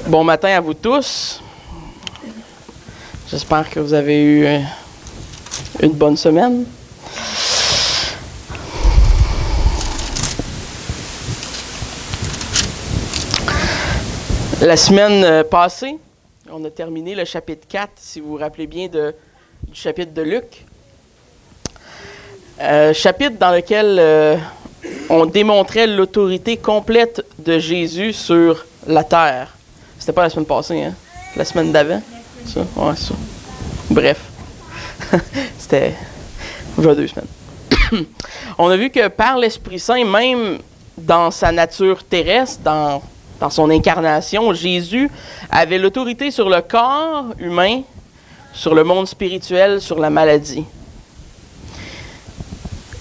Bon matin à vous tous. J'espère que vous avez eu une bonne semaine. La semaine passée, on a terminé le chapitre 4, si vous vous rappelez bien du chapitre de Luc. Chapitre dans lequel on démontrait l'autorité complète de Jésus sur la terre. C'était pas la semaine passée, hein? La semaine d'avant? Ça? Ouais, ça. Bref. C'était il y a 2 semaines. On a vu que par l'Esprit Saint, même dans sa nature terrestre, dans son incarnation, Jésus avait l'autorité sur le corps humain, sur le monde spirituel, sur la maladie.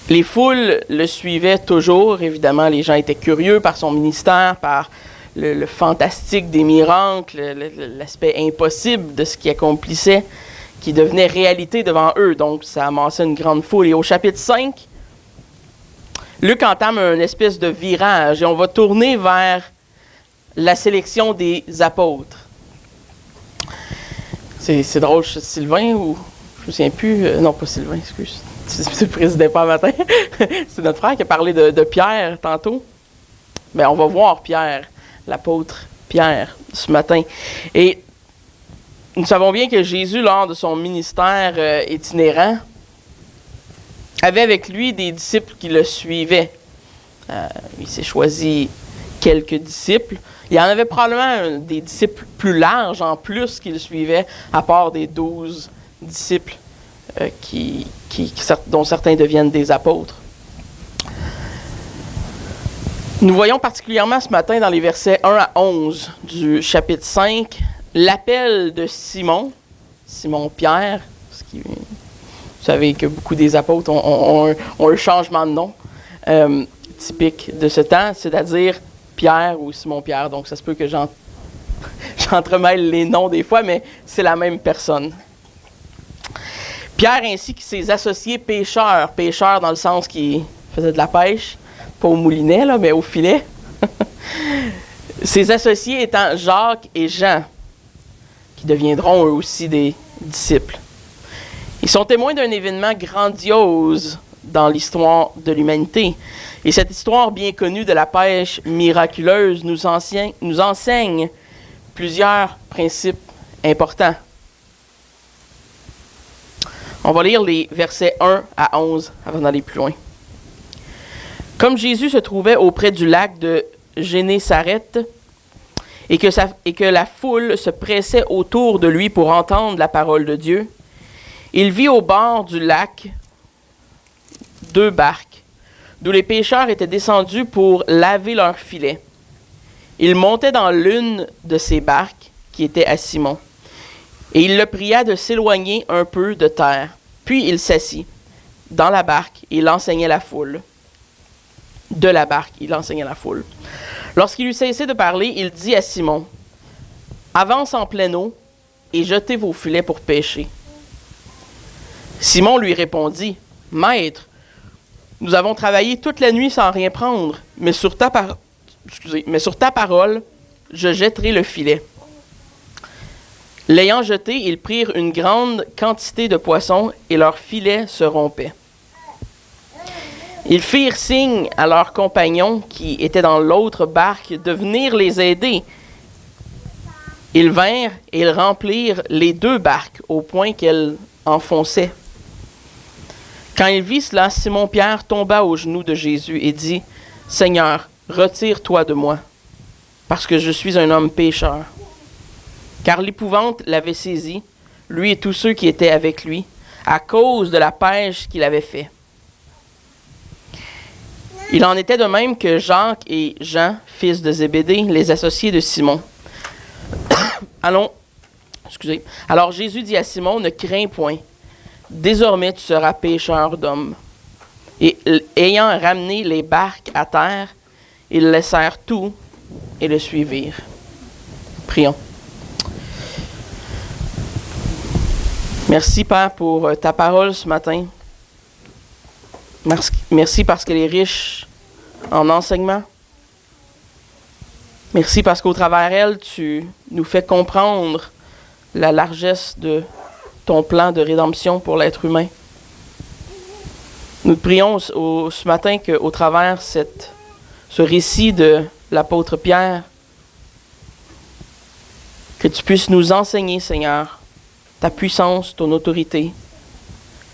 Les foules le suivaient toujours, évidemment, les gens étaient curieux par son ministère, par le fantastique des miracles, l'aspect impossible de ce qu'il accomplissait, qui devenait réalité devant eux. Donc, ça amassait une grande foule. Et au chapitre 5, Luc entame une espèce de virage et on va tourner vers la sélection des apôtres. C'est drôle, Sylvain ou... Je me souviens plus... non, pas Sylvain, excuse. Tu le présidais pas matin. C'est notre frère qui a parlé de Pierre tantôt. Bien, on va voir Pierre, l'apôtre Pierre, ce matin. Et nous savons bien que Jésus, lors de son ministère itinérant, avait avec lui des disciples qui le suivaient. Il s'est choisi quelques disciples. Il y en avait probablement des disciples plus larges en plus qui le suivaient, à part des 12 disciples dont certains deviennent des apôtres. Nous voyons particulièrement ce matin dans les versets 1 à 11 du chapitre 5 l'appel de Simon Pierre, parce que vous savez que beaucoup des apôtres ont un changement de nom typique de ce temps, c'est-à-dire Pierre ou Simon-Pierre. Donc ça se peut que j'entremêle les noms des fois, mais c'est la même personne. Pierre ainsi que ses associés pêcheurs dans le sens qu'il faisait de la pêche, pas au moulinet, là, mais au filet. Ses associés étant Jacques et Jean, qui deviendront eux aussi des disciples. Ils sont témoins d'un événement grandiose dans l'histoire de l'humanité. Et cette histoire bien connue de la pêche miraculeuse nous enseigne plusieurs principes importants. On va lire les versets 1 à 11 avant d'aller plus loin. Comme Jésus se trouvait auprès du lac de Génésareth et que la foule se pressait autour de lui pour entendre la parole de Dieu, il vit au bord du lac 2 barques, d'où les pêcheurs étaient descendus pour laver leurs filets. Il montait dans l'une de ces barques, qui était à Simon, et il le pria de s'éloigner un peu de terre. Puis il s'assit dans la barque et il enseignait la foule. De la barque, il enseignait la foule. Lorsqu'il eut cessé de parler, il dit à Simon, « Avance en pleine eau et jetez vos filets pour pêcher. » Simon lui répondit, « Maître, nous avons travaillé toute la nuit sans rien prendre, mais sur ta parole, je jetterai le filet. » L'ayant jeté, ils prirent une grande quantité de poissons et leur filet se rompait. Ils firent signe à leurs compagnons qui étaient dans l'autre barque de venir les aider. Ils vinrent et ils remplirent les 2 barques au point qu'elles enfonçaient. Quand il vit cela, Simon-Pierre tomba aux genoux de Jésus et dit, « Seigneur, retire-toi de moi, parce que je suis un homme pécheur. » Car l'épouvante l'avait saisi, lui et tous ceux qui étaient avec lui, à cause de la pêche qu'il avait fait. Il en était de même que Jacques et Jean, fils de Zébédée, les associés de Simon. Alors Jésus dit à Simon, « Ne crains point, désormais tu seras pêcheur d'hommes. » Et ayant ramené les barques à terre, ils laissèrent tout et le suivirent. Prions. Merci, Père, pour ta parole ce matin. Merci parce qu'elle est riche en enseignement. Merci parce qu'au travers elle, tu nous fais comprendre la largesse de ton plan de rédemption pour l'être humain. Nous te prions ce matin qu'au travers ce récit de l'apôtre Pierre, que tu puisses nous enseigner, Seigneur, ta puissance, ton autorité,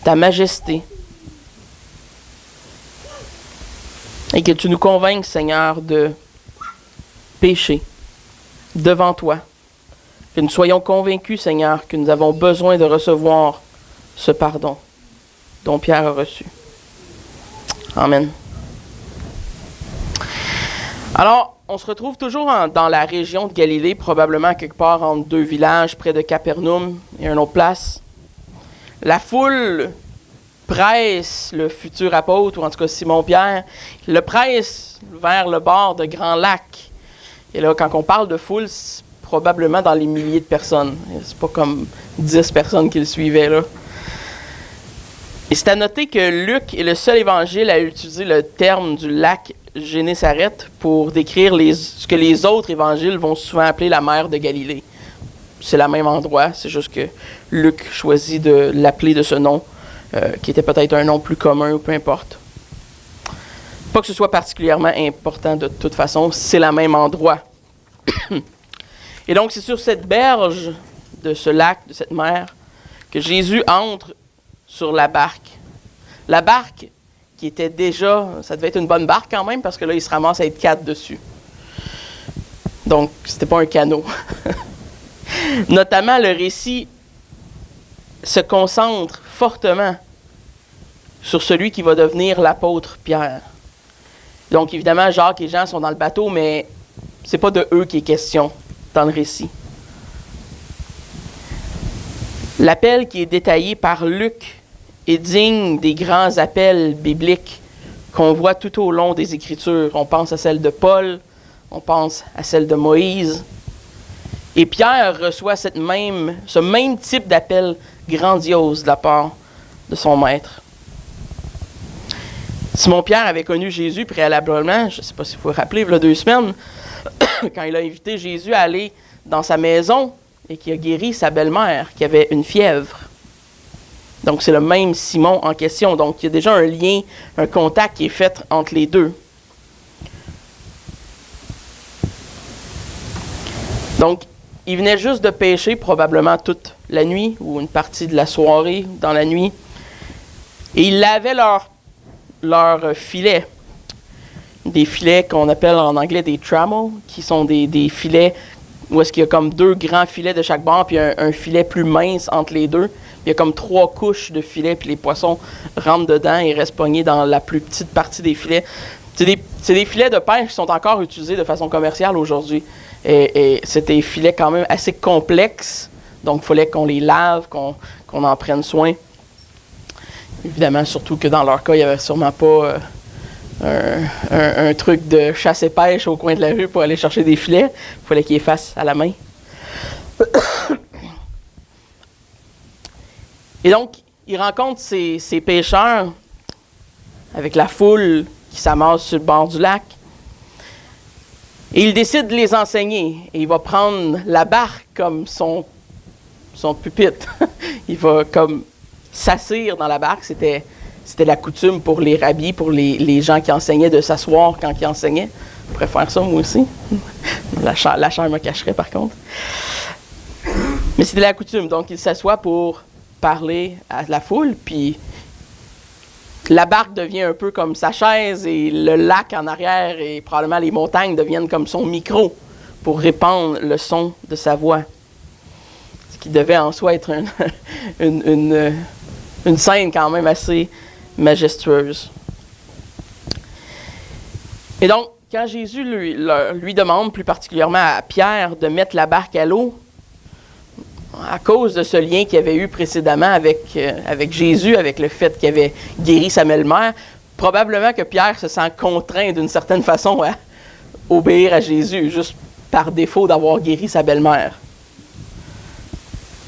ta majesté, et que tu nous convainques, Seigneur, de pécher devant toi, que nous soyons convaincus, Seigneur, que nous avons besoin de recevoir ce pardon dont Pierre a reçu. Amen. Alors, on se retrouve toujours dans la région de Galilée, probablement quelque part entre deux villages, près de Capernaum et une autre place. La foule presse le futur apôtre, ou en tout cas Simon-Pierre, le presse vers le bord de grands lacs. Et là, quand on parle de foule, c'est probablement dans les milliers de personnes. C'est pas comme 10 personnes qui le suivaient, là. Et c'est à noter que Luc est le seul évangile à utiliser le terme du lac Génésaret pour décrire ce que les autres évangiles vont souvent appeler la mer de Galilée. C'est le même endroit, c'est juste que Luc choisit de l'appeler de ce nom, qui était peut-être un nom plus commun ou peu importe. Pas que ce soit particulièrement important de toute façon, c'est le même endroit. Et donc c'est sur cette berge de ce lac, de cette mer, que Jésus entre sur la barque. La barque qui était déjà, ça devait être une bonne barque quand même, parce que là, il se ramasse à être 4 dessus. Donc, c'était pas un canot. Notamment, le récit se concentre fortement sur celui qui va devenir l'apôtre Pierre. Donc, évidemment, Jacques et Jean sont dans le bateau, mais c'est pas de eux qui est question dans le récit. L'appel qui est détaillé par Luc est digne des grands appels bibliques qu'on voit tout au long des Écritures. On pense à celle de Paul, on pense à celle de Moïse. Et Pierre reçoit ce même type d'appel grandiose de la part de son maître. Simon-Pierre avait connu Jésus préalablement, je ne sais pas si vous vous rappelez, il y a 2 semaines, quand il a invité Jésus à aller dans sa maison et qu'il a guéri sa belle-mère qui avait une fièvre. Donc, c'est le même Simon en question. Donc, il y a déjà un lien, un contact qui est fait entre les deux. Donc, il venait juste de pêcher probablement toute la nuit ou une partie de la soirée dans la nuit. Et ils lavaient leur filets. Des filets qu'on appelle en anglais des trammels, qui sont des filets où est-ce qu'il y a comme 2 grands filets de chaque bord, puis un filet plus mince entre les deux. Il y a comme 3 couches de filets, puis les poissons rentrent dedans et restent pognés dans la plus petite partie des filets. C'est des filets de pêche qui sont encore utilisés de façon commerciale aujourd'hui. Et c'est des filets quand même assez complexes, donc il fallait qu'on les lave, qu'on en prenne soin. Évidemment, surtout que dans leur cas, il n'y avait sûrement pas un truc de chasse et pêche au coin de la rue pour aller chercher des filets. Il fallait qu'ils les fassent à la main. Et donc, il rencontre ces pêcheurs avec la foule qui s'amasse sur le bord du lac. Et il décide de les enseigner. Et il va prendre la barque comme son pupitre. Il va comme s'asseoir dans la barque. C'était la coutume pour les rabbis, pour les gens qui enseignaient, de s'asseoir quand ils enseignaient. Je pourrais faire ça moi aussi. La chair me cacherait par contre. Mais c'était la coutume. Donc, il s'assoit pour parler à la foule, puis la barque devient un peu comme sa chaise et le lac en arrière et probablement les montagnes deviennent comme son micro pour répandre le son de sa voix. Ce qui devait en soi être une scène quand même assez majestueuse. Et donc, quand Jésus lui demande plus particulièrement à Pierre de mettre la barque à l'eau, à cause de ce lien qu'il avait eu précédemment avec Jésus, avec le fait qu'il avait guéri sa belle-mère, probablement que Pierre se sent contraint d'une certaine façon à obéir à Jésus, juste par défaut d'avoir guéri sa belle-mère.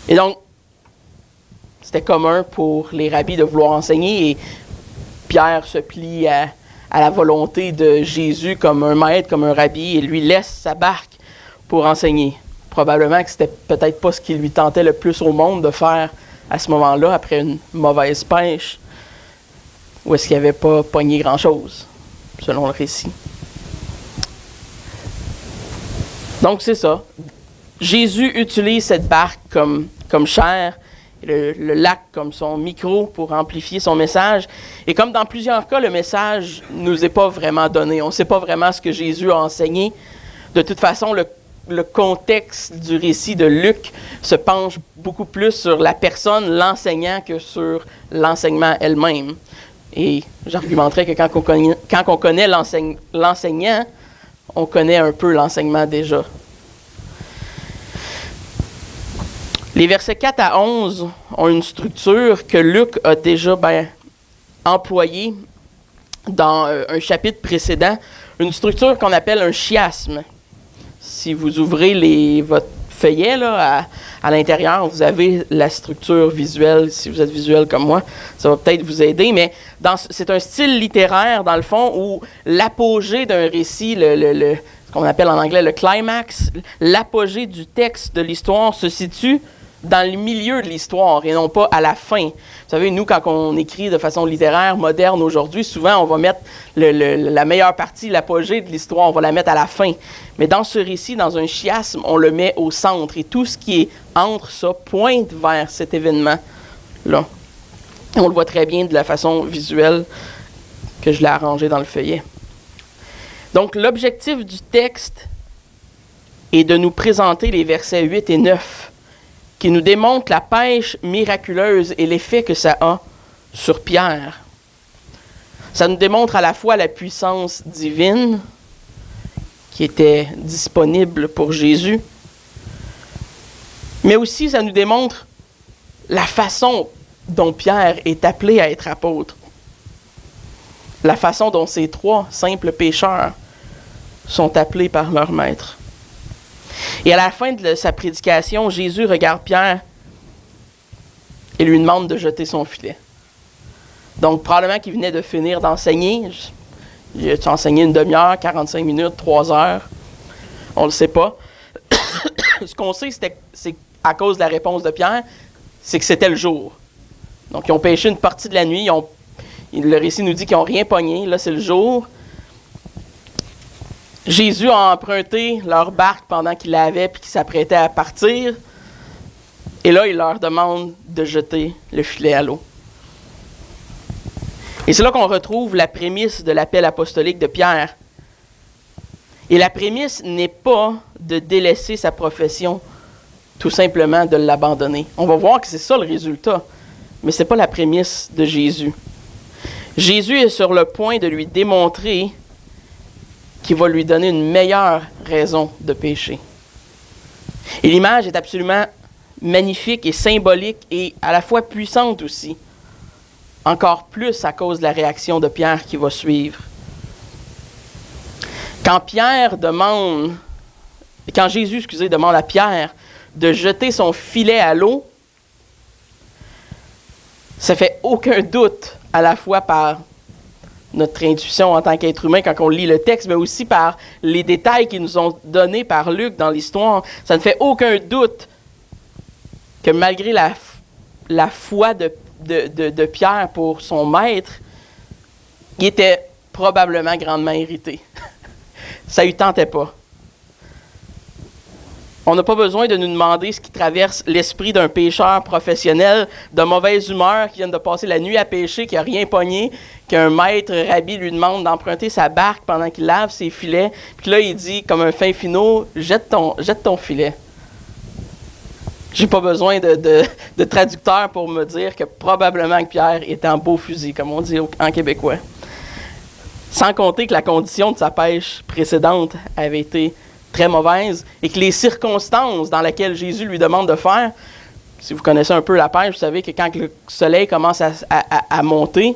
Et donc, c'était commun pour les rabbis de vouloir enseigner et Pierre se plie à la volonté de Jésus comme un maître, comme un rabbi, et lui laisse sa barque pour enseigner. Probablement que c'était peut-être pas ce qui lui tentait le plus au monde de faire à ce moment-là, après une mauvaise pêche, ou est-ce qu'il n'avait pas pogné grand-chose, selon le récit. Donc c'est ça. Jésus utilise cette barque comme chair, le lac comme son micro pour amplifier son message. Et comme dans plusieurs cas, le message ne nous est pas vraiment donné. On ne sait pas vraiment ce que Jésus a enseigné. De toute façon, le contexte du récit de Luc se penche beaucoup plus sur la personne, l'enseignant, que sur l'enseignement elle-même. Et j'argumenterais que quand on connaît l'enseignant, on connaît un peu l'enseignement déjà. Les versets 4 à 11 ont une structure que Luc a déjà employée dans un chapitre précédent, une structure qu'on appelle un chiasme. Si vous ouvrez votre feuillet là, à l'intérieur, vous avez la structure visuelle. Si vous êtes visuel comme moi, ça va peut-être vous aider, mais c'est un style littéraire, dans le fond, où l'apogée d'un récit, ce qu'on appelle en anglais le climax, l'apogée du texte de l'histoire se situe dans le milieu de l'histoire et non pas à la fin. Vous savez, nous, quand on écrit de façon littéraire, moderne aujourd'hui, souvent, on va mettre la meilleure partie, l'apogée de l'histoire, on va la mettre à la fin. Mais dans ce récit, dans un chiasme, on le met au centre. Et tout ce qui est entre ça pointe vers cet événement-là. Et on le voit très bien de la façon visuelle que je l'ai arrangé dans le feuillet. Donc, l'objectif du texte est de nous présenter les versets 8 et 9 qui nous démontre la pêche miraculeuse et l'effet que ça a sur Pierre. Ça nous démontre à la fois la puissance divine qui était disponible pour Jésus, mais aussi ça nous démontre la façon dont Pierre est appelé à être apôtre, la façon dont ces 3 simples pêcheurs sont appelés par leur maître. Et à la fin de sa prédication, Jésus regarde Pierre et lui demande de jeter son filet. Donc, probablement qu'il venait de finir d'enseigner. Il a enseigné une demi-heure, 45 minutes, 3 heures. On ne le sait pas. Ce qu'on sait, c'est à cause de la réponse de Pierre, c'est que c'était le jour. Donc, ils ont pêché une partie de la nuit. Le récit nous dit qu'ils n'ont rien pogné. Là, c'est le jour. Jésus a emprunté leur barque pendant qu'ils l'avaient puis qu'ils s'apprêtaient à partir. Et là, il leur demande de jeter le filet à l'eau. Et c'est là qu'on retrouve la prémisse de l'appel apostolique de Pierre. Et la prémisse n'est pas de délaisser sa profession, tout simplement de l'abandonner. On va voir que c'est ça le résultat, mais ce n'est pas la prémisse de Jésus. Jésus est sur le point de lui démontrer qui va lui donner une meilleure raison de pécher. Et l'image est absolument magnifique et symbolique et à la fois puissante aussi. Encore plus à cause de la réaction de Pierre qui va suivre. Quand Jésus demande à Pierre de jeter son filet à l'eau, ça fait aucun doute à la fois par notre intuition en tant qu'être humain quand on lit le texte, mais aussi par les détails qu'ils nous ont donnés par Luc dans l'histoire. Ça ne fait aucun doute que malgré la foi de Pierre pour son maître, il était probablement grandement irrité. Ça ne lui tentait pas. On n'a pas besoin de nous demander ce qui traverse l'esprit d'un pêcheur professionnel de mauvaise humeur qui vient de passer la nuit à pêcher, qui n'a rien pogné, qu'un maître rabbi lui demande d'emprunter sa barque pendant qu'il lave ses filets. Puis là, il dit, comme un fin finot, jette ton filet. J'ai pas besoin de traducteur pour me dire que probablement que Pierre était en beau fusil, comme on dit en québécois. Sans compter que la condition de sa pêche précédente avait été très mauvaise et que les circonstances dans lesquelles Jésus lui demande de faire, si vous connaissez un peu la pêche, vous savez que quand le soleil commence à monter,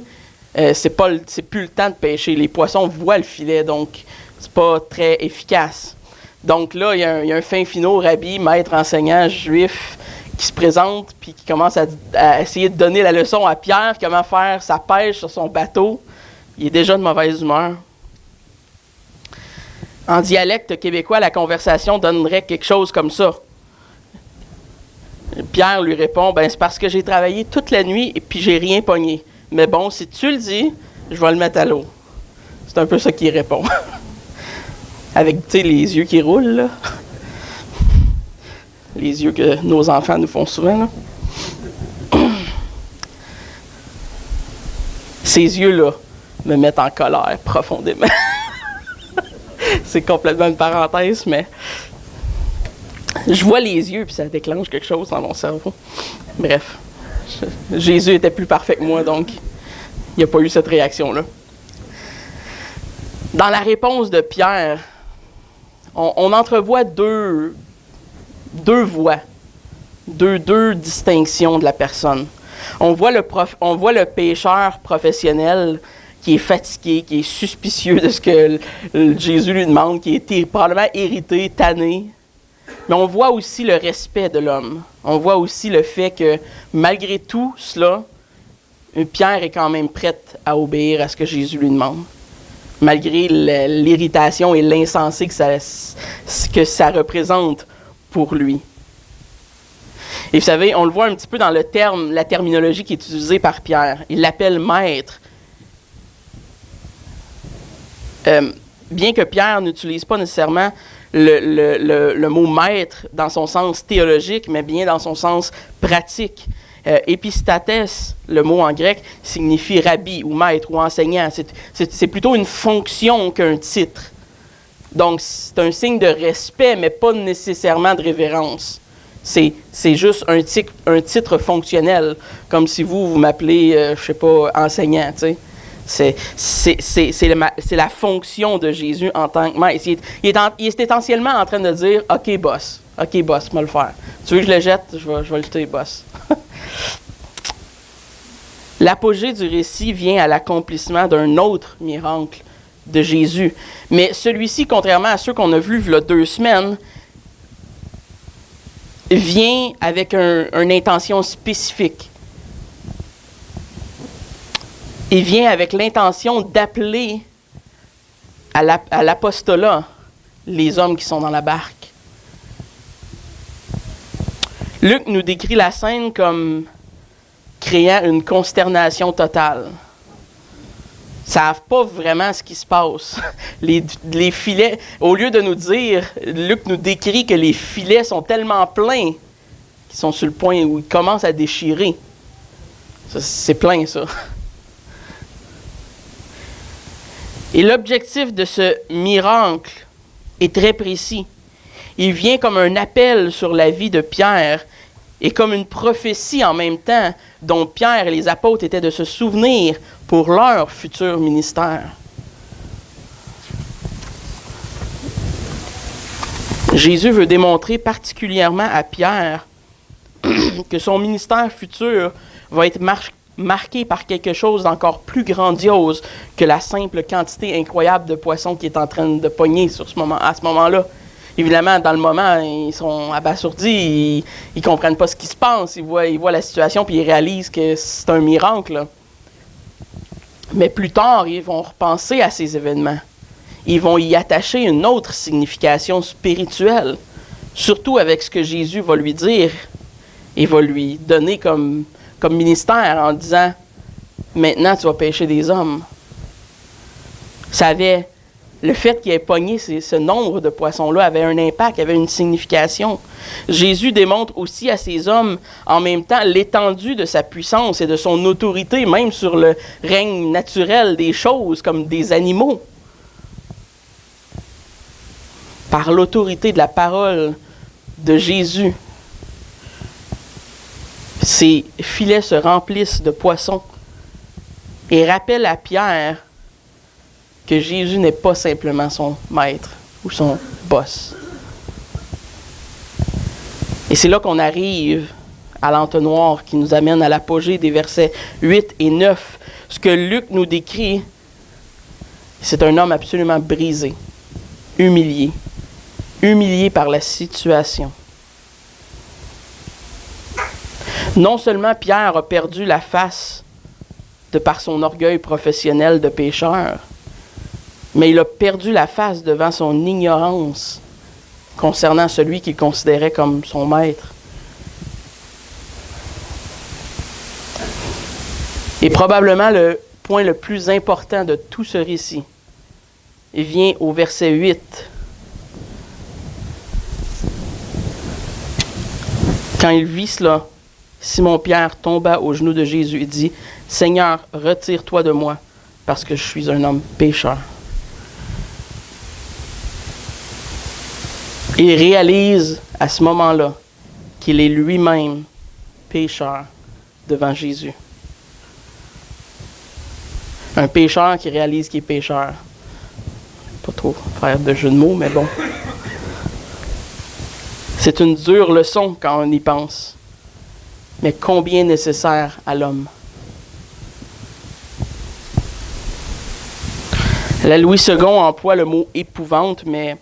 c'est plus le temps de pêcher. Les poissons voient le filet, donc c'est pas très efficace. Donc là, il y a un fin finot, rabbi, maître enseignant juif, qui se présente puis qui commence à essayer de donner la leçon à Pierre comment faire sa pêche sur son bateau. il est déjà de mauvaise humeur. En dialecte québécois, la conversation donnerait quelque chose comme ça. Pierre lui répond, c'est parce que j'ai travaillé toute la nuit et puis j'ai rien pogné. Mais bon, si tu le dis, je vais le mettre à l'eau. C'est un peu ça qu'il répond. Avec, tu sais, les yeux qui roulent, là. Les yeux que nos enfants nous font souvent, là. Ces yeux-là me mettent en colère profondément. C'est complètement une parenthèse, mais je vois les yeux puis ça déclenche quelque chose dans mon cerveau. Bref, Jésus était plus parfait que moi, donc il n'y a pas eu cette réaction-là. Dans la réponse de Pierre, on entrevoit deux voies, deux distinctions de la personne. On voit le pécheur professionnel qui est fatigué, qui est suspicieux de ce que Jésus lui demande, qui est probablement irrité, tanné. Mais on voit aussi le respect de l'homme. On voit aussi le fait que, malgré tout cela, Pierre est quand même prête à obéir à ce que Jésus lui demande. Malgré l'irritation et l'insensé que ça représente pour lui. Et vous savez, on le voit un petit peu dans la terminologie qui est utilisée par Pierre. Il l'appelle maître. Bien que Pierre n'utilise pas nécessairement le mot maître dans son sens théologique, mais bien dans son sens pratique. Épistates, le mot en grec, signifie rabbi ou maître ou enseignant. C'est plutôt une fonction qu'un titre. Donc, c'est un signe de respect, mais pas nécessairement de révérence. C'est juste un titre fonctionnel, comme si vous m'appelez, je sais pas, enseignant, tu sais. C'est la fonction de Jésus en tant que maître. Il est essentiellement en train de dire, OK, boss, moi le faire. Tu veux que je le jette? Je vais le jeter, boss. L'apogée du récit vient à l'accomplissement d'un autre miracle de Jésus. Mais celui-ci, contrairement à ceux qu'on a vus il y a 2 semaines, vient avec une intention spécifique. Il vient avec l'intention d'appeler à l'apostolat les hommes qui sont dans la barque. Luc nous décrit la scène comme créant une consternation totale. Ils ne savent pas vraiment ce qui se passe. Les filets, au lieu de nous dire, Luc nous décrit que les filets sont tellement pleins qu'ils sont sur le point où ils commencent à déchirer. C'est plein, ça. Et l'objectif de ce miracle est très précis. Il vient comme un appel sur la vie de Pierre et comme une prophétie en même temps dont Pierre et les apôtres étaient de se souvenir pour leur futur ministère. Jésus veut démontrer particulièrement à Pierre que son ministère futur va être marqué par quelque chose d'encore plus grandiose que la simple quantité incroyable de poissons qu'il est en train de pogner à ce moment-là. Évidemment, dans le moment, ils sont abasourdis, ils comprennent pas ce qui se passe, ils voient la situation puis ils réalisent que c'est un miracle, là. Mais plus tard, ils vont repenser à ces événements. Ils vont y attacher une autre signification spirituelle, surtout avec ce que Jésus va lui dire et va lui donner comme ministère en disant « Maintenant, tu vas pêcher des hommes. » Le fait qu'il ait pogné ce nombre de poissons-là avait un impact, avait une signification. Jésus démontre aussi à ces hommes, en même temps, l'étendue de sa puissance et de son autorité, même sur le règne naturel des choses, comme des animaux. Par l'autorité de la parole de Jésus, ces filets se remplissent de poissons et rappellent à Pierre que Jésus n'est pas simplement son maître ou son boss. Et c'est là qu'on arrive à l'entonnoir qui nous amène à l'apogée des versets 8 et 9. Ce que Luc nous décrit, c'est un homme absolument brisé, humilié par la situation. Non seulement Pierre a perdu la face de par son orgueil professionnel de pécheur, mais il a perdu la face devant son ignorance concernant celui qu'il considérait comme son maître. Et probablement le point le plus important de tout ce récit, il vient au verset 8. Quand il vit cela, Simon-Pierre tomba aux genoux de Jésus et dit, « Seigneur, retire-toi de moi, parce que je suis un homme pécheur. » Il réalise à ce moment-là qu'il est lui-même pécheur devant Jésus. Un pécheur qui réalise qu'il est pécheur. Pas trop faire de jeu de mots, mais bon. C'est une dure leçon quand on y pense. Mais combien nécessaire à l'homme. La Louis II emploie le mot « épouvante », mais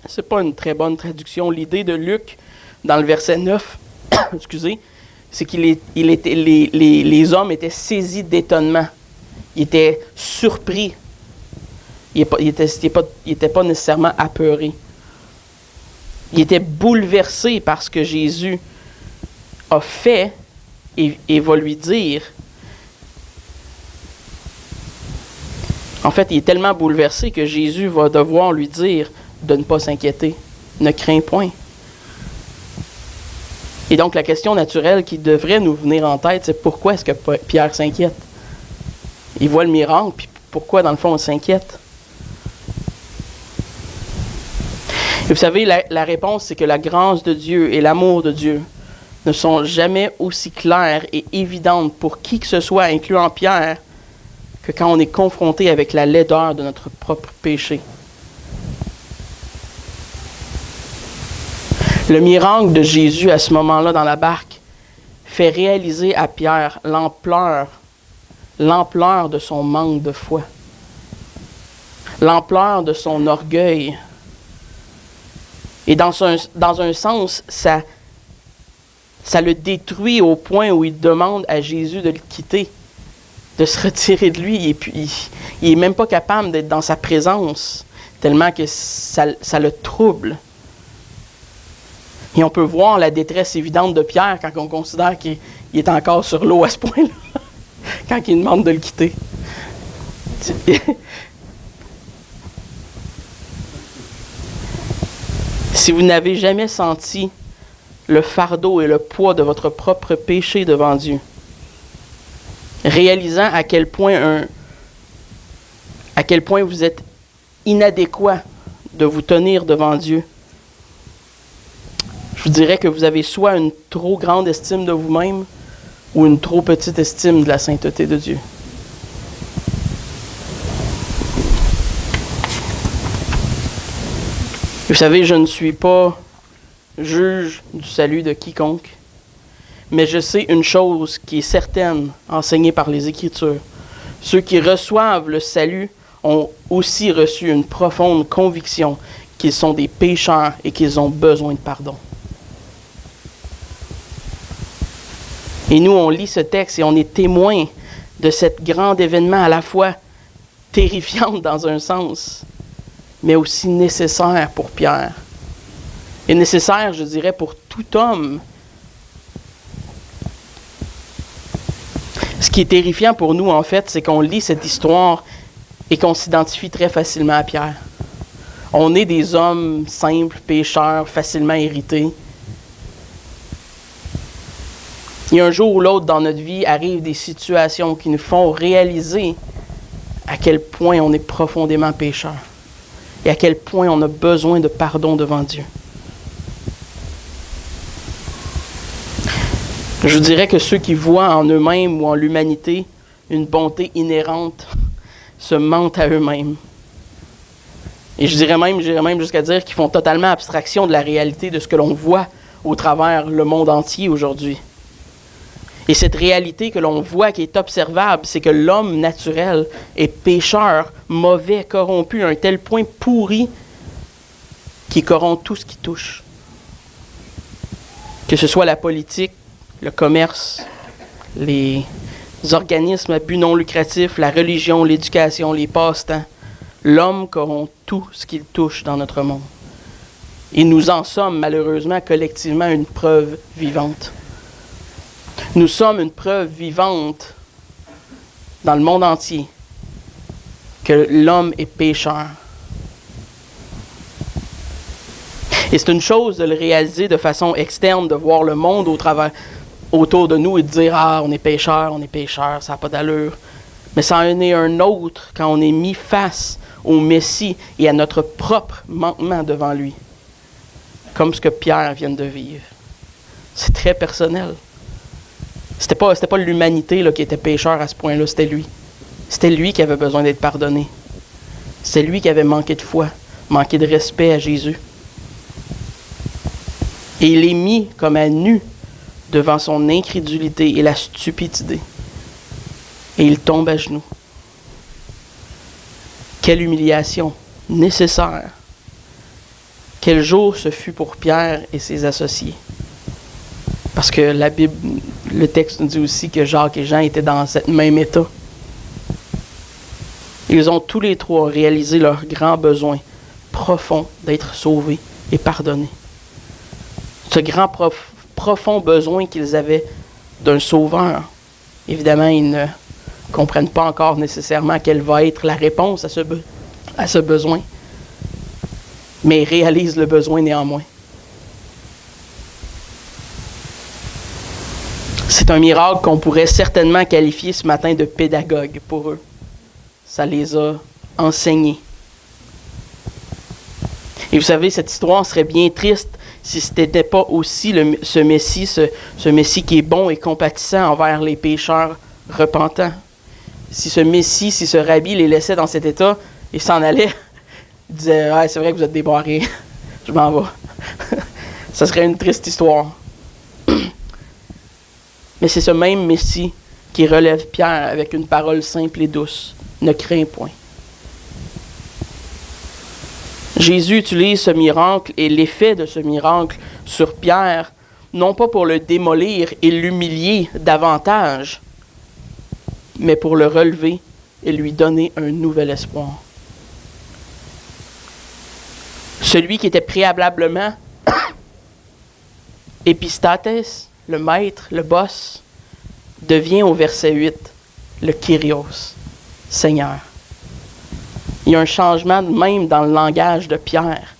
c'est pas une très bonne traduction. L'idée de Luc, dans le verset 9, excusez, c'est que les hommes étaient saisis d'étonnement. Ils étaient surpris. Ils n'étaient pas nécessairement apeurés. Ils étaient bouleversés par ce que Jésus a fait et va lui dire. En fait, il est tellement bouleversé que Jésus va devoir lui dire de ne pas s'inquiéter. Ne crains point. Et donc, la question naturelle qui devrait nous venir en tête, c'est pourquoi est-ce que Pierre s'inquiète? Il voit le miracle, puis pourquoi, dans le fond, on s'inquiète? Et vous savez, la réponse, c'est que la grâce de Dieu et l'amour de Dieu ne sont jamais aussi claires et évidentes pour qui que ce soit, incluant Pierre, que quand on est confronté avec la laideur de notre propre péché. Le miracle de Jésus à ce moment-là dans la barque fait réaliser à Pierre l'ampleur de son manque de foi, l'ampleur de son orgueil. Et dans un sens, ça le détruit au point où il demande à Jésus de le quitter, de se retirer de lui. Et puis, il n'est même pas capable d'être dans sa présence, tellement que ça le trouble. Et on peut voir la détresse évidente de Pierre quand on considère qu'il est encore sur l'eau à ce point-là, quand il demande de le quitter. Si vous n'avez jamais senti le fardeau et le poids de votre propre péché devant Dieu, réalisant à quel point vous êtes inadéquat de vous tenir devant Dieu, je vous dirais que vous avez soit une trop grande estime de vous-même ou une trop petite estime de la sainteté de Dieu. Vous savez, je ne suis pas juge du salut de quiconque, mais je sais une chose qui est certaine, enseignée par les Écritures. Ceux qui reçoivent le salut ont aussi reçu une profonde conviction qu'ils sont des pécheurs et qu'ils ont besoin de pardon. Et nous, on lit ce texte et on est témoin de cet grand événement à la fois terrifiant dans un sens, mais aussi nécessaire pour Pierre. Et nécessaire, je dirais, pour tout homme. Ce qui est terrifiant pour nous, en fait, c'est qu'on lit cette histoire et qu'on s'identifie très facilement à Pierre. On est des hommes simples, pécheurs, facilement irrités. Et un jour ou l'autre dans notre vie arrivent des situations qui nous font réaliser à quel point on est profondément pécheur et à quel point on a besoin de pardon devant Dieu. Je dirais que ceux qui voient en eux-mêmes ou en l'humanité une bonté inhérente se mentent à eux-mêmes. Et j'irais même jusqu'à dire qu'ils font totalement abstraction de la réalité de ce que l'on voit au travers le monde entier aujourd'hui. Et cette réalité que l'on voit, qui est observable, c'est que l'homme naturel est pécheur, mauvais, corrompu, à un tel point pourri qu'il corrompt tout ce qui touche. Que ce soit la politique, le commerce, organismes à but non lucratif, la religion, l'éducation, les passe-temps. L'homme corrompt tout ce qu'il touche dans notre monde. Et nous en sommes malheureusement collectivement une preuve vivante. Nous sommes une preuve vivante dans le monde entier que l'homme est pécheur. Et c'est une chose de le réaliser de façon externe, de voir le monde autour de nous et de dire « Ah, on est pécheur, ça n'a pas d'allure. » Mais ça en est un autre quand on est mis face au Messie et à notre propre manquement devant lui. Comme ce que Pierre vient de vivre. C'est très personnel. C'était pas l'humanité là, qui était pécheur à ce point-là, c'était lui. C'était lui qui avait besoin d'être pardonné. C'était lui qui avait manqué de foi, manqué de respect à Jésus. Et il est mis comme à nu devant son incrédulité et la stupidité. Et il tombe à genoux. Quelle humiliation nécessaire. Quel jour ce fut pour Pierre et ses associés. Parce que la Bible, le texte nous dit aussi que Jacques et Jean étaient dans ce même état. Ils ont tous les trois réalisé leur grand besoin profond d'être sauvés et pardonnés. Ce grand profond besoin qu'ils avaient d'un sauveur. Évidemment, ils ne comprennent pas encore nécessairement quelle va être la réponse à ce besoin, mais ils réalisent le besoin néanmoins. C'est un miracle qu'on pourrait certainement qualifier ce matin de pédagogue pour eux. Ça les a enseignés. Et vous savez, cette histoire serait bien triste si ce n'était pas aussi ce Messie qui est bon et compatissant envers les pécheurs repentants. Si ce Messie, si ce rabbi les laissait dans cet état et s'en allait, il disait « Ah, c'est vrai que vous êtes débarrés, je m'en vais. » Ça serait une triste histoire. Mais c'est ce même Messie qui relève Pierre avec une parole simple et douce. Ne crains point. Jésus utilise ce miracle et l'effet de ce miracle sur Pierre, non pas pour le démolir et l'humilier davantage, mais pour le relever et lui donner un nouvel espoir. Celui qui était préalablement Épistates, le maître, le boss, devient au verset 8 le Kyrios, Seigneur. Il y a un changement même dans le langage de Pierre.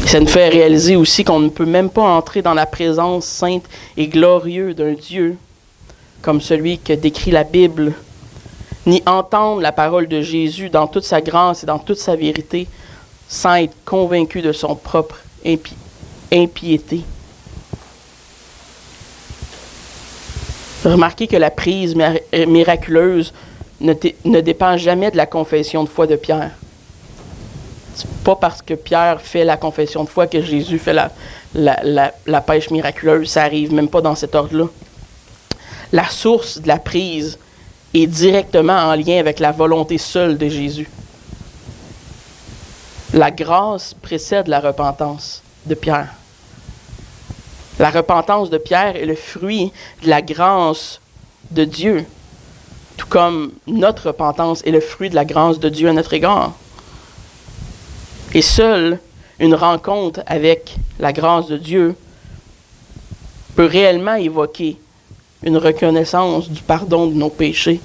Ça nous fait réaliser aussi qu'on ne peut même pas entrer dans la présence sainte et glorieuse d'un Dieu comme celui que décrit la Bible, ni entendre la parole de Jésus dans toute sa grâce et dans toute sa vérité, sans être convaincu de son propre impiété. Remarquez que la prise miraculeuse ne dépend jamais de la confession de foi de Pierre. C'est pas parce que Pierre fait la confession de foi que Jésus fait la pêche miraculeuse. Ça arrive même pas dans cet ordre-là. La source de la prise est directement en lien avec la volonté seule de Jésus. La grâce précède la repentance de Pierre. La repentance de Pierre est le fruit de la grâce de Dieu, tout comme notre repentance est le fruit de la grâce de Dieu à notre égard. Et seule une rencontre avec la grâce de Dieu peut réellement évoquer une reconnaissance du pardon de nos péchés.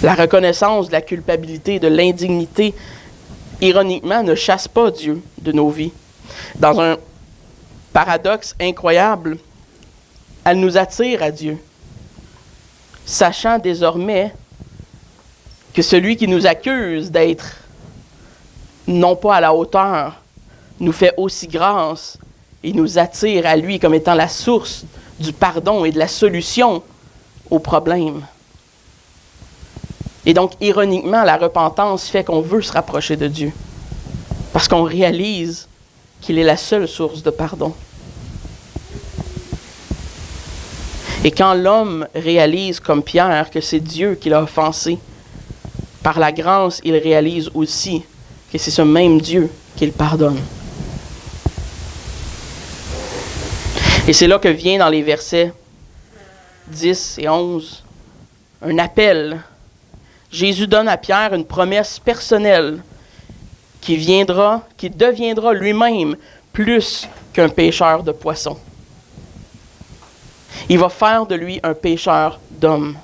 La reconnaissance de la culpabilité, de l'indignité, ironiquement, ne chasse pas Dieu de nos vies. Dans un paradoxe incroyable, elle nous attire à Dieu, sachant désormais que celui qui nous accuse d'être non pas à la hauteur, nous fait aussi grâce et nous attire à lui comme étant la source du pardon et de la solution au problème. Et donc, ironiquement, la repentance fait qu'on veut se rapprocher de Dieu, parce qu'on réalise qu'il est la seule source de pardon. Et quand l'homme réalise, comme Pierre, que c'est Dieu qui l'a offensé, par la grâce, il réalise aussi que c'est ce même Dieu qui le pardonne. Et c'est là que vient dans les versets 10 et 11 un appel. Jésus donne à Pierre une promesse personnelle qui deviendra lui-même plus qu'un pêcheur de poissons. Il va faire de lui un pêcheur d'hommes.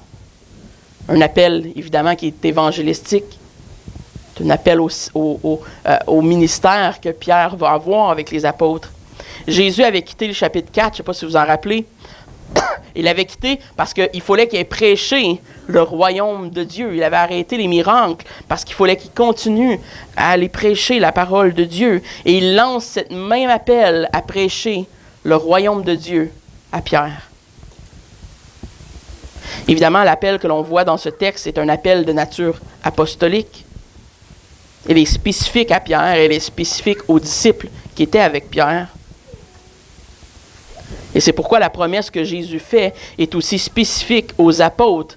Un appel, évidemment, qui est évangélistique. C'est un appel au ministère que Pierre va avoir avec les apôtres. Jésus avait quitté le chapitre 4, je ne sais pas si vous en rappelez. Il avait quitté parce qu'il fallait qu'il ait prêché le royaume de Dieu. Il avait arrêté les miracles parce qu'il fallait qu'il continue à aller prêcher la parole de Dieu. Et il lance cette même appel à prêcher le royaume de Dieu à Pierre. Évidemment, l'appel que l'on voit dans ce texte est un appel de nature apostolique. Il est spécifique à Pierre, il est spécifique aux disciples qui étaient avec Pierre. Et c'est pourquoi la promesse que Jésus fait est aussi spécifique aux apôtres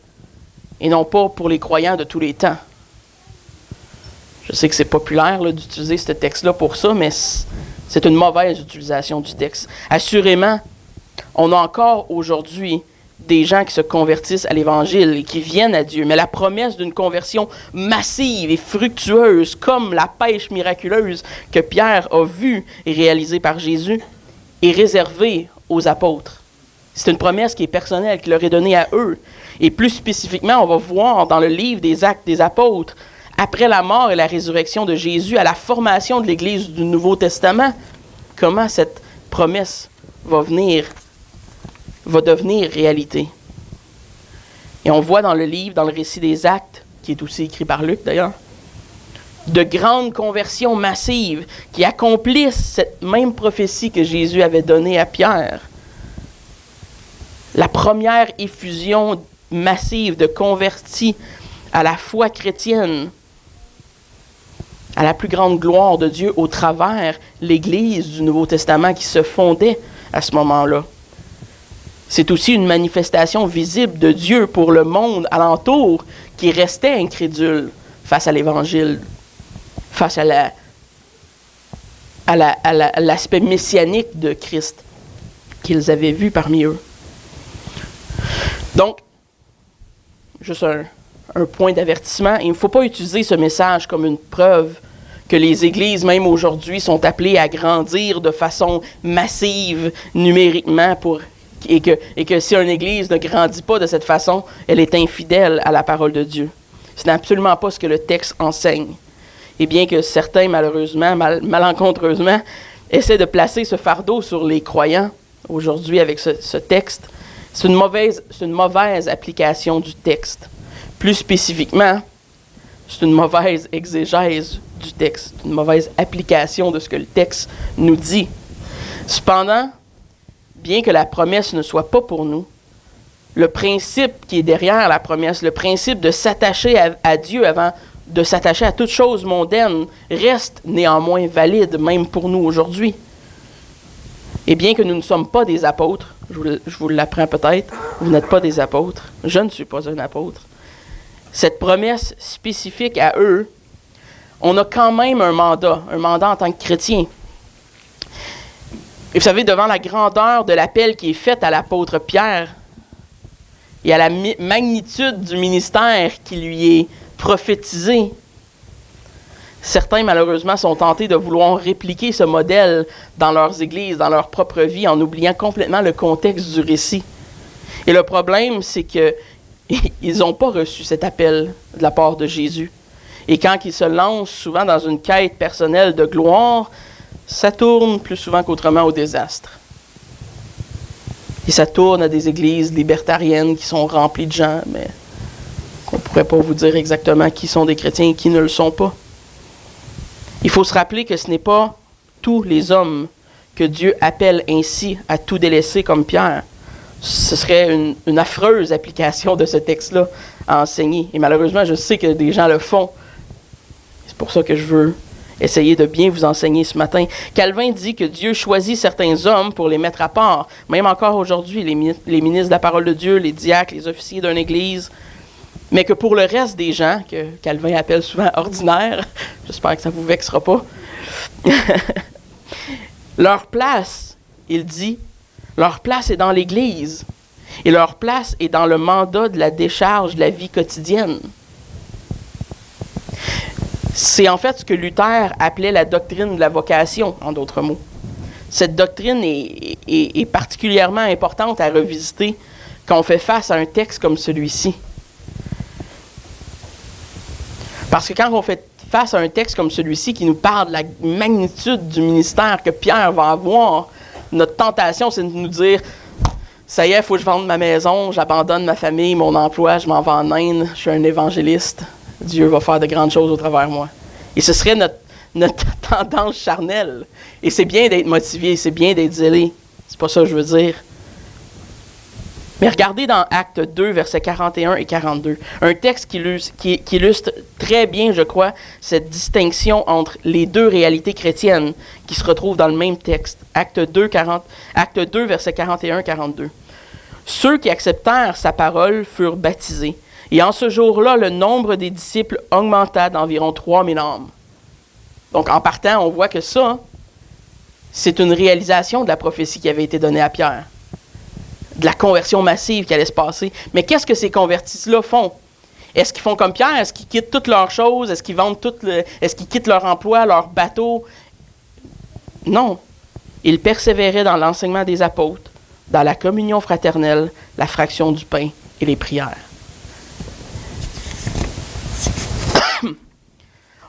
et non pas pour les croyants de tous les temps. Je sais que c'est populaire là, d'utiliser ce texte-là pour ça, mais c'est une mauvaise utilisation du texte. Assurément, on a encore aujourd'hui des gens qui se convertissent à l'Évangile et qui viennent à Dieu. Mais la promesse d'une conversion massive et fructueuse, comme la pêche miraculeuse que Pierre a vue et réalisée par Jésus, est réservée aux apôtres. C'est une promesse qui est personnelle, qui leur est donnée à eux. Et plus spécifiquement, on va voir dans le livre des Actes des Apôtres, après la mort et la résurrection de Jésus, à la formation de l'Église du Nouveau Testament, comment cette promesse va devenir réalité. Et on voit dans le livre, dans le récit des Actes, qui est aussi écrit par Luc d'ailleurs, de grandes conversions massives qui accomplissent cette même prophétie que Jésus avait donnée à Pierre. La première effusion massive de convertis à la foi chrétienne, à la plus grande gloire de Dieu au travers l'Église du Nouveau Testament qui se fondait à ce moment-là. C'est aussi une manifestation visible de Dieu pour le monde alentour qui restait incrédule face à l'Évangile, face à l'aspect messianique de Christ qu'ils avaient vu parmi eux. Donc, juste un point d'avertissement, il ne faut pas utiliser ce message comme une preuve que les églises, même aujourd'hui, sont appelées à grandir de façon massive, numériquement, et que si une église ne grandit pas de cette façon, elle est infidèle à la parole de Dieu. Ce n'est absolument pas ce que le texte enseigne. Et bien que certains, malheureusement, malencontreusement, essaient de placer ce fardeau sur les croyants aujourd'hui avec ce texte, c'est une mauvaise application du texte. Plus spécifiquement, c'est une mauvaise exégèse du texte, une mauvaise application de ce que le texte nous dit. Cependant, bien que la promesse ne soit pas pour nous, le principe qui est derrière la promesse, le principe de s'attacher à Dieu avant de s'attacher à toute chose mondaine, reste néanmoins valide, même pour nous aujourd'hui. Et bien que nous ne sommes pas des apôtres, je vous l'apprends peut-être, vous n'êtes pas des apôtres, je ne suis pas un apôtre. Cette promesse spécifique à eux, on a quand même un mandat en tant que chrétien. Et vous savez, devant la grandeur de l'appel qui est fait à l'apôtre Pierre et à la magnitude du ministère qui lui est prophétisé, certains, malheureusement, sont tentés de vouloir répliquer ce modèle dans leurs églises, dans leur propre vie, en oubliant complètement le contexte du récit. Et le problème, c'est qu'ils n'ont pas reçu cet appel de la part de Jésus. Et quand ils se lancent souvent dans une quête personnelle de gloire, ça tourne plus souvent qu'autrement au désastre. Et ça tourne à des églises libertariennes qui sont remplies de gens, mais on ne pourrait pas vous dire exactement qui sont des chrétiens et qui ne le sont pas. Il faut se rappeler que ce n'est pas tous les hommes que Dieu appelle ainsi à tout délaisser comme Pierre. Ce serait une affreuse application de ce texte-là à enseigner. Et malheureusement, je sais que des gens le font. C'est pour ça que je veux essayer de bien vous enseigner ce matin. Calvin dit que Dieu choisit certains hommes pour les mettre à part. Même encore aujourd'hui, les ministres de la parole de Dieu, les diacres, les officiers d'une église. Mais que pour le reste des gens, que Calvin appelle souvent ordinaires, j'espère que ça ne vous vexera pas, leur place, il dit, Leur place est dans l'Église. Et leur place est dans le mandat de la décharge de la vie quotidienne. C'est en fait ce que Luther appelait la doctrine de la vocation, en d'autres mots. Cette doctrine est particulièrement importante à revisiter quand on fait face à un texte comme celui-ci. Parce que quand on fait face à un texte comme celui-ci qui nous parle de la magnitude du ministère que Pierre va avoir, notre tentation, c'est de nous dire « Ça y est, il faut que je vende ma maison, j'abandonne ma famille, mon emploi, je m'en vais en Inde, je suis un évangéliste. Dieu va faire de grandes choses au travers de moi. » Et ce serait notre tendance charnelle. Et c'est bien d'être motivé, c'est bien d'être zélé. C'est pas ça que je veux dire. Mais regardez dans Actes 2, versets 41 et 42, un texte qui illustre très bien, je crois, cette distinction entre les deux réalités chrétiennes qui se retrouvent dans le même texte. Actes 2, versets 41 et 42. Ceux qui acceptèrent sa parole furent baptisés. Et en ce jour-là, le nombre des disciples augmenta d'environ 3000 âmes. Donc, en partant, on voit que ça, c'est une réalisation de la prophétie qui avait été donnée à Pierre. De la conversion massive qui allait se passer. Mais qu'est-ce que ces convertis-là font? Est-ce qu'ils font comme Pierre? Est-ce qu'ils quittent toutes leurs choses? Est-ce qu'ils vendent est-ce qu'ils quittent leur emploi, leur bateau? Non. Ils persévéraient dans l'enseignement des apôtres, dans la communion fraternelle, la fraction du pain et les prières.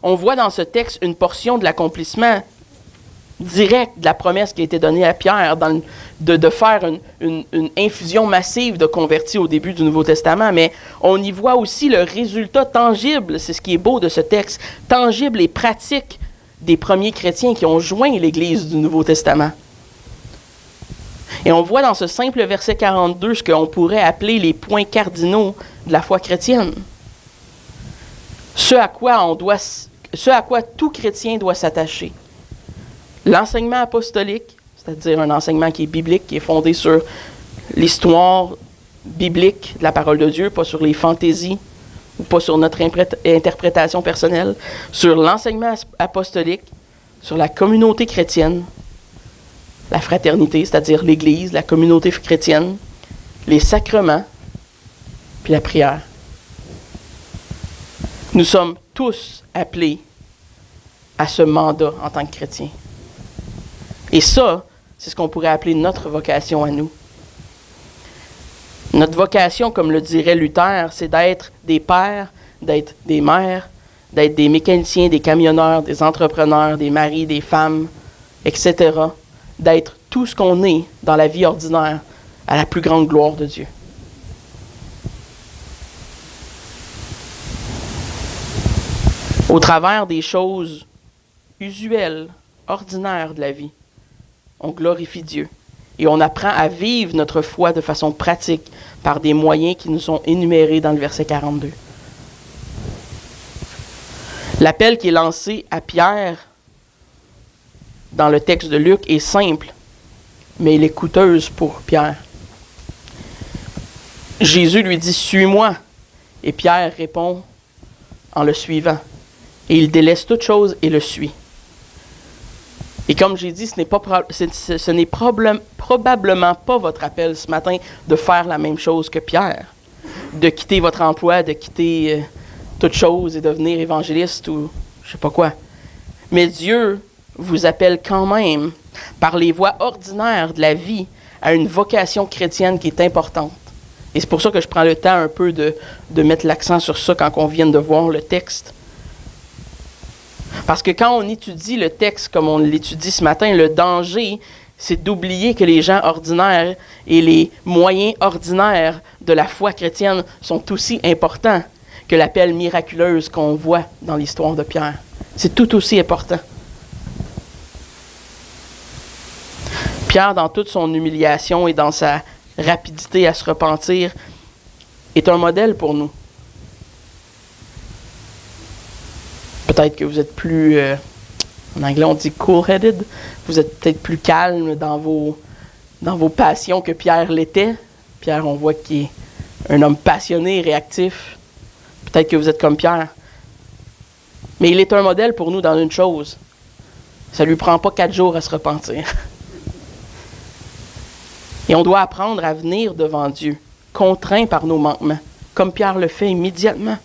On voit dans ce texte une portion de l'accomplissement direct de la promesse qui a été donnée à Pierre de faire une infusion massive de convertis au début du Nouveau Testament, mais on y voit aussi le résultat tangible, c'est ce qui est beau de ce texte, tangible et pratique des premiers chrétiens qui ont joint l'Église du Nouveau Testament. Et on voit dans ce simple verset 42 ce qu'on pourrait appeler les points cardinaux de la foi chrétienne. Ce à quoi tout chrétien doit s'attacher. L'enseignement apostolique, c'est-à-dire un enseignement qui est biblique, qui est fondé sur l'histoire biblique de la parole de Dieu, pas sur les fantaisies ou pas sur notre interprétation personnelle, sur l'enseignement apostolique, sur la communauté chrétienne, la fraternité, c'est-à-dire l'Église, la communauté chrétienne, les sacrements, puis la prière. Nous sommes tous appelés à ce mandat en tant que chrétiens. Et ça, c'est ce qu'on pourrait appeler notre vocation à nous. Notre vocation, comme le dirait Luther, c'est d'être des pères, d'être des mères, d'être des mécaniciens, des camionneurs, des entrepreneurs, des maris, des femmes, etc. D'être tout ce qu'on est dans la vie ordinaire à la plus grande gloire de Dieu. Au travers des choses usuelles, ordinaires de la vie, on glorifie Dieu et on apprend à vivre notre foi de façon pratique par des moyens qui nous sont énumérés dans le verset 42. L'appel qui est lancé à Pierre dans le texte de Luc est simple, mais il est coûteuse pour Pierre. Jésus lui dit « Suis-moi » et Pierre répond en le suivant. Et il délaisse toute chose et le suit. Et comme j'ai dit, ce n'est probablement pas votre appel ce matin de faire la même chose que Pierre, de quitter votre emploi, de quitter toute chose et devenir évangéliste ou je ne sais pas quoi. Mais Dieu vous appelle quand même, par les voies ordinaires de la vie, à une vocation chrétienne qui est importante. Et c'est pour ça que je prends le temps un peu de mettre l'accent sur ça quand on vient de voir le texte. Parce que quand on étudie le texte comme on l'étudie ce matin, le danger, c'est d'oublier que les gens ordinaires et les moyens ordinaires de la foi chrétienne sont aussi importants que l'appel miraculeuse qu'on voit dans l'histoire de Pierre. C'est tout aussi important. Pierre, dans toute son humiliation et dans sa rapidité à se repentir, est un modèle pour nous. Peut-être que vous êtes plus, en anglais on dit cool-headed, vous êtes peut-être plus calme dans vos passions que Pierre l'était. Pierre, on voit qu'il est un homme passionné, réactif. Peut-être que vous êtes comme Pierre. Mais il est un modèle pour nous dans une chose. Ça ne lui prend pas 4 jours à se repentir. Et on doit apprendre à venir devant Dieu, contraints par nos manquements, comme Pierre le fait immédiatement.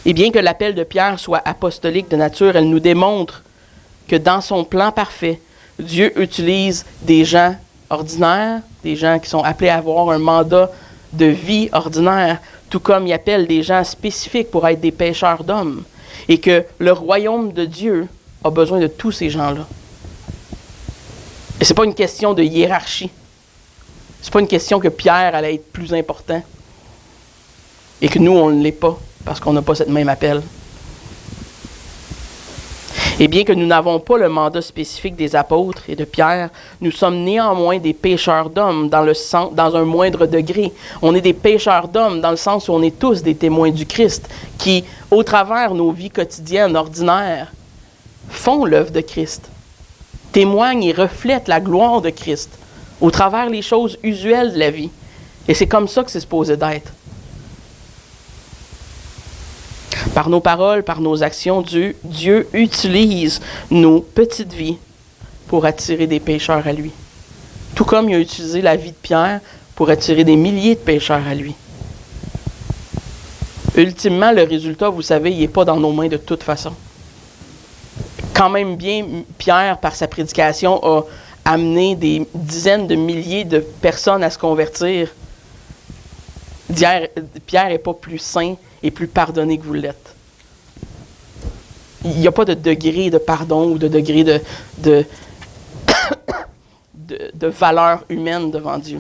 Et bien que l'appel de Pierre soit apostolique de nature, elle nous démontre que dans son plan parfait, Dieu utilise des gens ordinaires, des gens qui sont appelés à avoir un mandat de vie ordinaire, tout comme il appelle des gens spécifiques pour être des pêcheurs d'hommes. Et que le royaume de Dieu a besoin de tous ces gens-là. Et c'est pas une question de hiérarchie. C'est pas une question que Pierre allait être plus important. Et que nous, on ne l'est pas, parce qu'on n'a pas cette même appel. Et bien que nous n'avons pas le mandat spécifique des apôtres et de Pierre, nous sommes néanmoins des pêcheurs d'hommes dans un moindre degré. On est des pêcheurs d'hommes dans le sens où on est tous des témoins du Christ qui, au travers nos vies quotidiennes, ordinaires, font l'œuvre de Christ, témoignent et reflètent la gloire de Christ au travers les choses usuelles de la vie. Et c'est comme ça que c'est supposé d'être. Par nos paroles, par nos actions, Dieu utilise nos petites vies pour attirer des pécheurs à lui. Tout comme il a utilisé la vie de Pierre pour attirer des milliers de pécheurs à lui. Ultimement, le résultat, vous savez, il n'est pas dans nos mains de toute façon. Quand même bien, Pierre, par sa prédication, a amené des dizaines de milliers de personnes à se convertir. Pierre n'est pas plus saint et plus pardonné que vous l'êtes. Il n'y a pas de degré de pardon ou de degré de valeur humaine devant Dieu.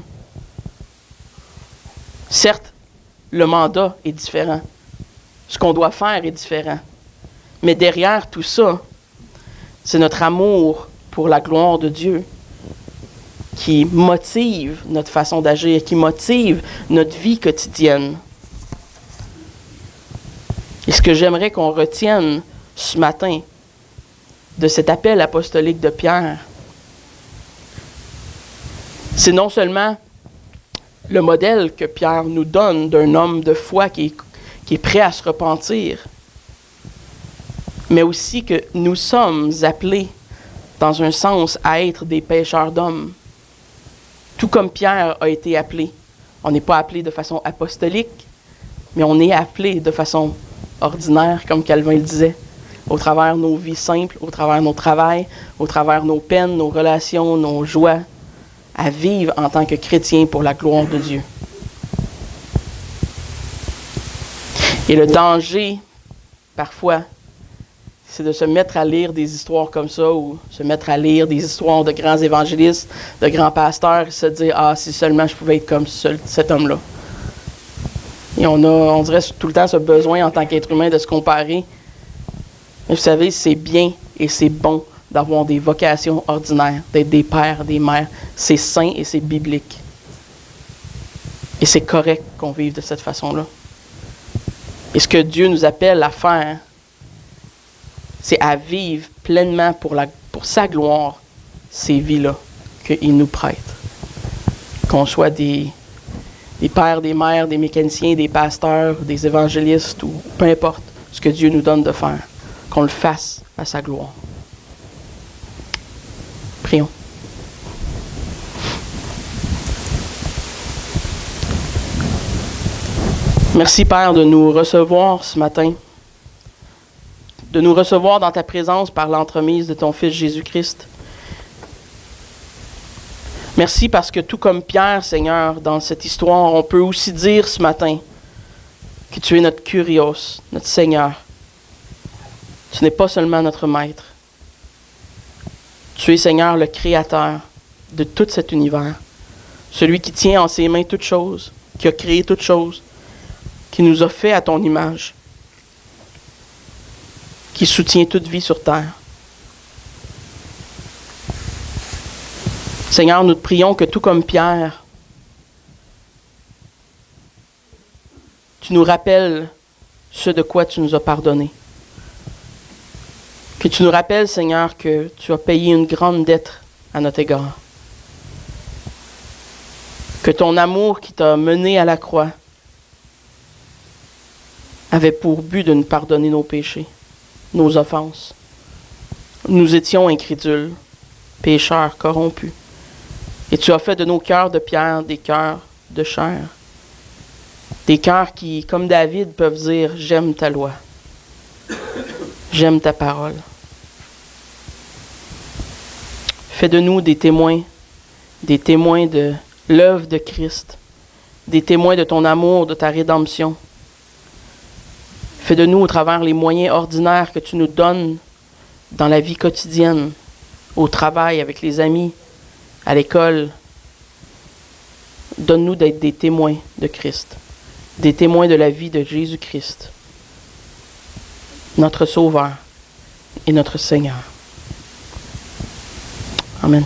Certes, le mandat est différent. Ce qu'on doit faire est différent. Mais derrière tout ça, c'est notre amour pour la gloire de Dieu qui motive notre façon d'agir, qui motive notre vie quotidienne. Et ce que j'aimerais qu'on retienne ce matin de cet appel apostolique de Pierre, c'est non seulement le modèle que Pierre nous donne d'un homme de foi qui est prêt à se repentir, mais aussi que nous sommes appelés, dans un sens, à être des pêcheurs d'hommes. Tout comme Pierre a été appelé. On n'est pas appelé de façon apostolique, mais on est appelé de façon ordinaire, comme Calvin le disait, au travers nos vies simples, au travers nos travails, au travers nos peines, nos relations, nos joies, à vivre en tant que chrétiens pour la gloire de Dieu. Et le danger, parfois, c'est de se mettre à lire des histoires comme ça ou se mettre à lire des histoires de grands évangélistes, de grands pasteurs et se dire « Ah, si seulement je pouvais être comme cet homme-là. » Et on dirait tout le temps ce besoin en tant qu'être humain de se comparer. Mais vous savez, c'est bien et c'est bon d'avoir des vocations ordinaires, d'être des pères, des mères. C'est sain et c'est biblique. Et c'est correct qu'on vive de cette façon-là. Et ce que Dieu nous appelle à faire, c'est à vivre pleinement pour sa gloire ces vies-là qu'il nous prête. Qu'on soit des pères, des mères, des mécaniciens, des pasteurs, des évangélistes, ou peu importe ce que Dieu nous donne de faire, qu'on le fasse à sa gloire. Prions. Merci, Père, de nous recevoir ce matin, de nous recevoir dans ta présence par l'entremise de ton Fils Jésus-Christ. Merci parce que tout comme Pierre, Seigneur, dans cette histoire, on peut aussi dire ce matin que tu es notre Kyrios, notre Seigneur. Tu n'es pas seulement notre Maître. Tu es, Seigneur, le Créateur de tout cet univers. Celui qui tient en ses mains toutes choses, qui a créé toutes choses, qui nous a fait à ton image, qui soutient toute vie sur terre. Seigneur, nous te prions que tout comme Pierre, tu nous rappelles ce de quoi tu nous as pardonné. Que tu nous rappelles, Seigneur, que tu as payé une grande dette à notre égard. Que ton amour qui t'a mené à la croix avait pour but de nous pardonner nos péchés, nos offenses. Nous étions incrédules, pécheurs, corrompus. Et tu as fait de nos cœurs de pierre des cœurs de chair. Des cœurs qui, comme David, peuvent dire « J'aime ta loi. J'aime ta parole. » Fais de nous des témoins de l'œuvre de Christ, des témoins de ton amour, de ta rédemption. Fais de nous, au travers les moyens ordinaires que tu nous donnes dans la vie quotidienne, au travail, avec les amis, à l'école, donne-nous d'être des témoins de Christ, des témoins de la vie de Jésus-Christ, notre Sauveur et notre Seigneur. Amen.